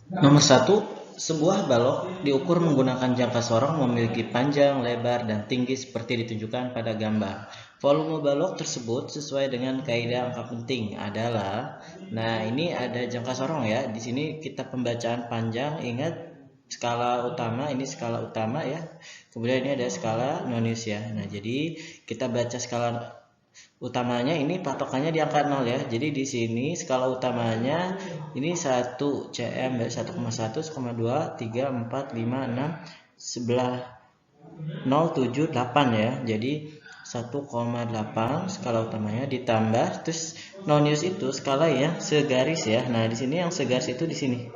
Nomor satu, sebuah balok diukur menggunakan jangka sorong memiliki panjang, lebar, dan tinggi seperti ditunjukkan pada gambar. Volume balok tersebut sesuai dengan kaidah angka penting adalah, nah ini ada jangka sorong ya. Di sini kita pembacaan panjang, ingat skala utama, ini skala utama ya. Kemudian ini ada skala nonius ya. Nah, jadi kita baca skala utamanya ini patokannya di angka 0 ya. Jadi di sini skala utamanya ini 1 cm dari 1,1, 1,2, 3, 4, 5, 6 sebelah 0, 7, 8 ya. Jadi 1,8 skala utamanya ditambah terus nonius itu skala ya segaris ya. Nah, di sini yang segaris itu di sini.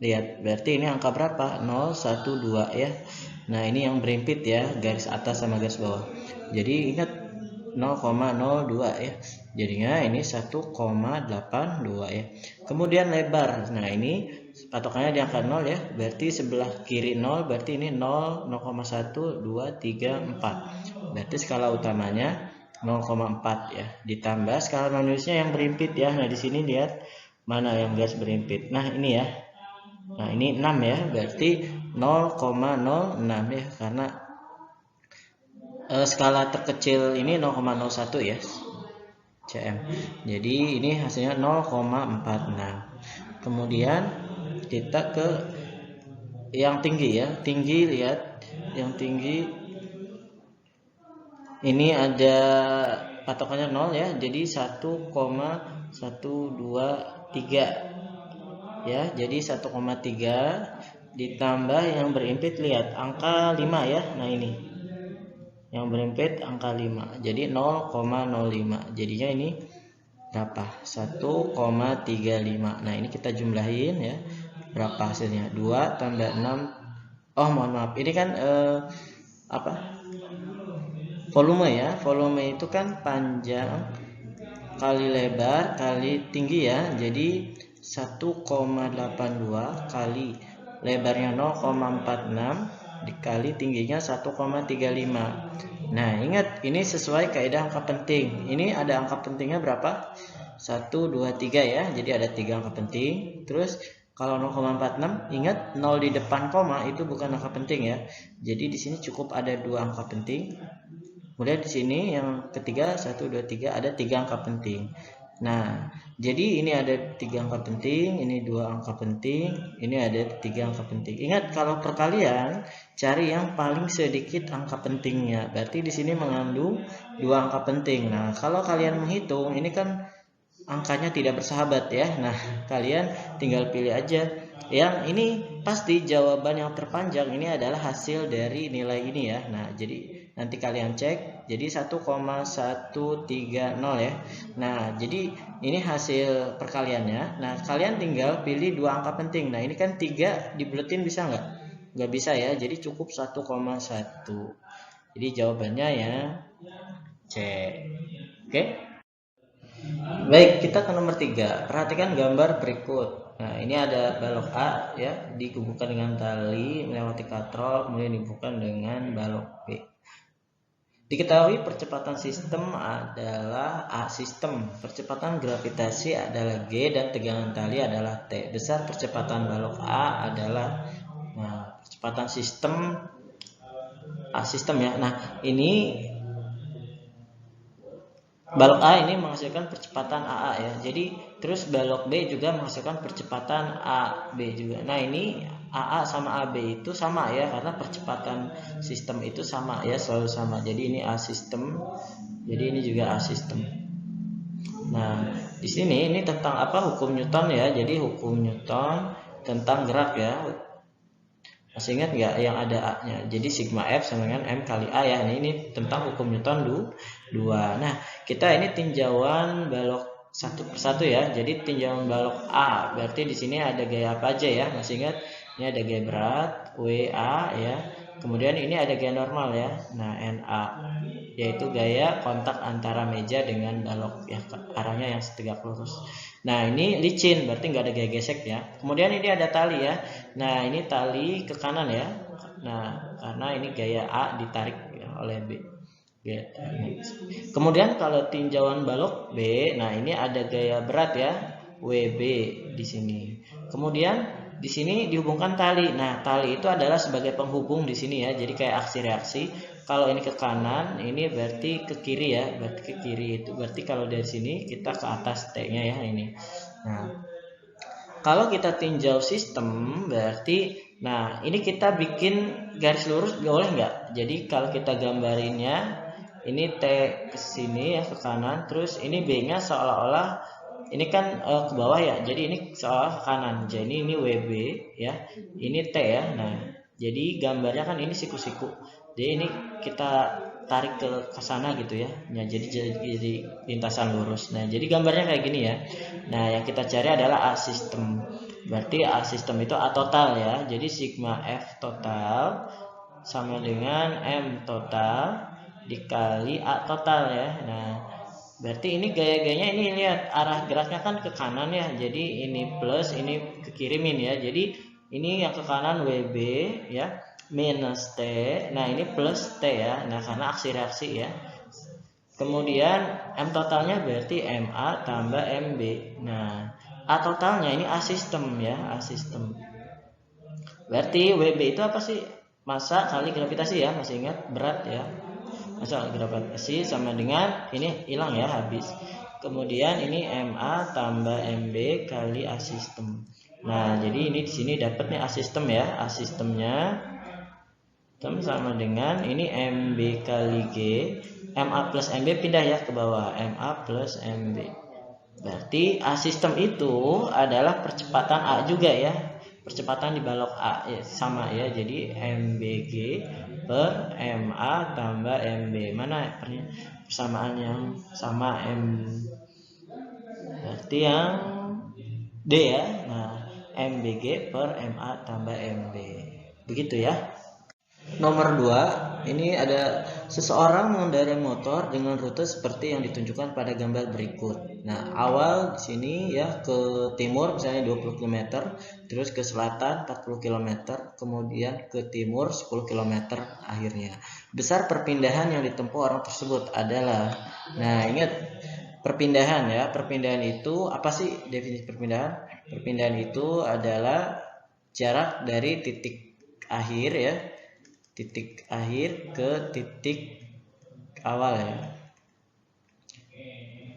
Lihat, berarti ini angka berapa? 0, 1, 2 ya. Nah, ini yang berimpit ya, garis atas sama garis bawah. Jadi ingat 0,02 ya. Jadinya ini 1,82 ya. Kemudian lebar. Nah, ini patokannya di angka 0 ya. Berarti sebelah kiri 0, berarti ini 0, 0,1, 2, 3, 4. Berarti skala utamanya 0,4 ya. Ditambah skala noniusnya yang berimpit ya. Nah, di sini lihat mana yang garis berimpit. Nah, ini ya. Nah, ini 6 ya, berarti 0,06 ya, karena skala terkecil ini 0,01 ya, cm. Jadi ini hasilnya 0,46. Kemudian kita ke yang tinggi ya. Tinggi, lihat yang tinggi ini ada patokannya 0 ya, jadi 1,123 ya. Jadi 1,3 ditambah yang berimpit, lihat angka 5 ya. Nah, ini yang berimpit angka 5, jadi 0,05. jadinya ini berapa? 1,35. Nah, ini kita jumlahin ya, berapa hasilnya? 2 tambah 6. Oh, mohon maaf, ini kan apa, volume ya. Volume itu kan panjang kali lebar kali tinggi ya. Jadi 1,82 kali lebarnya 0,46 dikali tingginya 1,35. Nah, ingat ini sesuai kaidah angka penting. Ini ada angka pentingnya berapa? 1, 2, 3 ya. Jadi ada 3 angka penting. Terus kalau 0,46, ingat 0 di depan koma itu bukan angka penting ya. Jadi di sini cukup ada 2 angka penting. Kemudian di sini yang ketiga 1, 2, 3 ada 3 angka penting. Nah, jadi ini ada 3 angka penting, ini 2 angka penting, ini ada 3 angka penting. Ingat kalau perkalian cari yang paling sedikit angka pentingnya. Berarti di sini mengandung 2 angka penting. Nah, kalau kalian menghitung ini kan angkanya tidak bersahabat ya. Nah, kalian tinggal pilih aja. Yang ini pasti jawaban yang terpanjang ini adalah hasil dari nilai ini ya. Nah, jadi nanti kalian cek, jadi 1,130 ya. Nah, jadi ini hasil perkaliannya. Nah, kalian tinggal pilih 2 angka penting. Nah, ini kan 3 dibuletin bisa nggak? Nggak bisa ya, jadi cukup 1,1. Jadi jawabannya ya C. Oke? Baik, kita ke nomor 3. Perhatikan gambar berikut. Nah, ini ada balok A ya, dihubungkan dengan tali melewati katrol, kemudian dihubungkan dengan balok B. Diketahui percepatan sistem adalah A sistem, percepatan gravitasi adalah G, dan tegangan tali adalah T. Besar percepatan balok A adalah, nah, percepatan sistem A sistem ya. Nah, ini balok A ini menghasilkan percepatan AA ya. Jadi terus balok B juga menghasilkan percepatan AB juga. Nah, ini AA sama AB itu sama ya, karena percepatan sistem itu sama ya, selalu sama. Jadi ini A sistem. Jadi ini juga A sistem. Nah, di sini ini tentang apa? Hukum Newton ya. Jadi hukum Newton tentang gerak ya. Masih ingat nggak yang ada A-nya? Jadi sigma F sama dengan M kali A ya. Ini tentang hukum Newton 2. Nah, kita ini tinjauan balok satu persatu ya. Jadi tinjauan balok A, berarti di sini ada gaya apa aja ya? Masih ingat? Ini ada gaya berat, WA ya. Kemudian ini ada gaya normal ya. Nah, NA, yaitu gaya kontak antara meja dengan balok ya, arahnya yang setegak lurus. Nah, ini licin, berarti nggak ada gaya gesek ya. Kemudian ini ada tali ya. Nah, ini tali ke kanan ya. Nah, karena ini gaya A ditarik ya, oleh B. Kemudian kalau tinjauan balok B, nah ini ada gaya berat ya, WB di sini. Kemudian di sini dihubungkan tali. Nah, tali itu adalah sebagai penghubung di sini ya. Jadi kayak aksi reaksi. Kalau ini ke kanan, ini berarti ke kiri ya. Berarti ke kiri itu berarti kalau dari sini kita ke atas T-nya ya ini. Nah, kalau kita tinjau sistem berarti nah ini kita bikin garis lurus boleh nggak? Jadi kalau kita gambarinnya ini T ke sini ya ke kanan, terus ini B-nya seolah-olah ini kan ke bawah ya, jadi ini seolah ke kanan. Jadi ini WB ya, ini T ya. Nah, jadi gambarnya kan ini siku-siku. Jadi ini kita tarik ke sana gitu ya. Nah, jadi lintasan lurus. Nah, jadi gambarnya kayak gini ya. Nah, yang kita cari adalah A sistem. Berarti A sistem itu A total ya. Jadi sigma F total sama dengan M total dikali A total ya. Nah, berarti ini gaya-gayanya ini lihat arah geraknya kan ke kanan ya. Jadi ini plus, ini ke kiri min ya. Jadi ini yang ke kanan WB ya minus T. Nah, ini plus T ya. Nah, karena aksi reaksi ya. Kemudian M totalnya berarti MA tambah MB. Nah, A totalnya ini A sistem ya, A sistem. Berarti WB itu apa sih? Massa kali gravitasi ya, masih ingat berat ya. Massa gravitasi sama dengan ini hilang ya habis. Kemudian ini MA tambah MB kali A sistem. Nah, jadi ini di sini dapatnya A sistem ya. A sistemnya sama dengan ini MB kali G. MA plus MB pindah ya ke bawah. MA plus MB. Berarti A sistem itu adalah percepatan A juga ya. Percepatan di balok A ya, sama ya. Jadi MBG per MA tambah MB. Mana persamaan yang sama M? Berarti yang D ya. Nah, MBG per MA tambah MB. Begitu ya. Nomor 2, ini ada seseorang mengendarai motor dengan rute seperti yang ditunjukkan pada gambar berikut. Nah, awal di sini ya ke timur misalnya 20 km, terus ke selatan 40 km, kemudian ke timur 10 km akhirnya. Besar perpindahan yang ditempuh orang tersebut adalah, nah ingat perpindahan ya. Perpindahan itu apa sih definisi perpindahan? Perpindahan itu adalah jarak dari titik akhir ya. Titik akhir ke titik awal ya.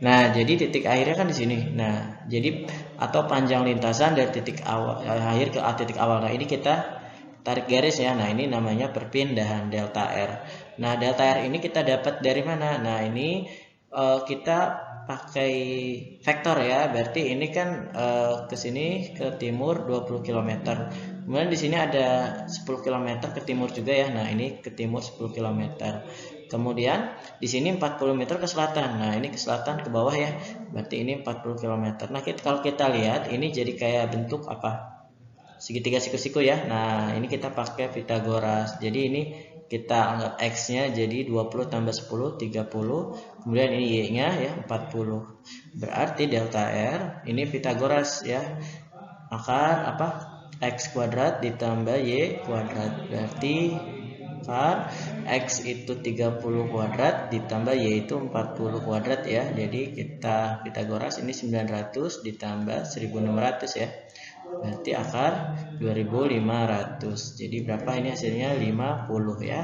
Nah, jadi titik akhirnya kan di sini. Nah, jadi atau panjang lintasan dari titik awal akhir ke titik awal. Nah, ini kita tarik garis ya. Nah, ini namanya perpindahan delta R. Nah, delta R ini kita dapat dari mana? Nah, ini kita pakai vektor ya. Berarti ini kan ke sini ke timur 20 km. Kemudian di sini ada 10 km ke timur juga ya. Nah, ini ke timur 10 km. Kemudian di sini 40 meter ke selatan. Nah, ini ke selatan ke bawah ya. Berarti ini 40 km. Nah, kalau kita lihat ini jadi kayak bentuk apa? Segitiga siku-siku ya. Nah, ini kita pakai Pythagoras. Jadi ini kita anggap X-nya jadi 20 tambah 10 30. Kemudian ini Y-nya ya 40. Berarti delta R ini Pythagoras ya. Maka apa? X kuadrat ditambah Y kuadrat. Berarti kan X itu 30 kuadrat ditambah Y itu 40 kuadrat ya. Jadi kita Pythagoras ini 900 ditambah 1600 ya. Berarti akar 2500. Jadi berapa ini hasilnya? 50 ya.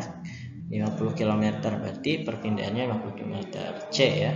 50 km. Berarti perpindahannya 50 km. C ya.